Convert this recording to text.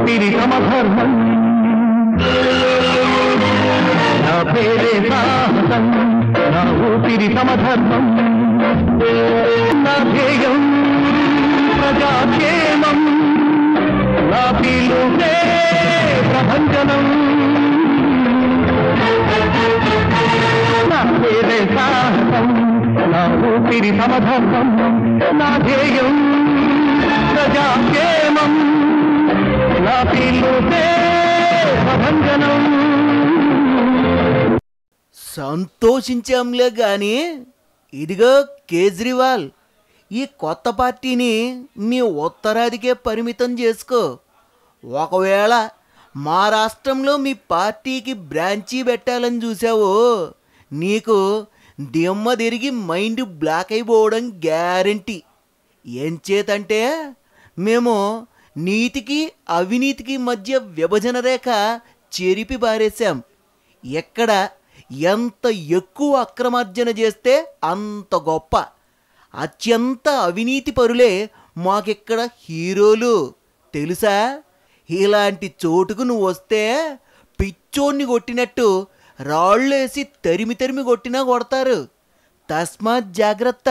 ఊపిరి సమధర్మం నా పేరే సాహసం నా ఊపిరి సమధర్మం నా ధ్యేయం ప్రజాక్షేమం నా పిలుపే ప్రభంజనం నా పేరే సాహసం నా ఊపిరి సమధర్మం నా ధ్యేయం ప్రజాక్షేమం నా పిలుపే ప్రభంజనం. సంతోషించాంలే గాని ఇదిగో కేజ్రీవాల్, ఈ కొత్త పార్టీని మీ ఉత్తరాదికే పరిమితం చేసుకో. ఒకవేళ మా రాష్ట్రంలో మీ పార్టీకి బ్రాంచీ పెట్టాలని చూసావో నీకు దిమ్మ తిరిగి మైండ్ బ్లాక్ అయిపోవడం గ్యారంటీ. ఏం చేతంటే మేము నీతికి అవినీతికి మధ్య విభజన రేఖ చెరిపి పారేశాం. ఎక్కడ ఎంత ఎక్కువ అక్రమార్జన చేస్తే అంత గొప్ప. అత్యంత అవినీతి పరులే మాకిక్కడ హీరోలు తెలుసా. ఇలాంటి చోటుకు నువ్వు వస్తే పిచ్చోన్ని కొట్టినట్టు రాళ్ళేసి తరిమి తరిమి కొట్టినా కొడతారు. తస్మాత్ జాగ్రత్త.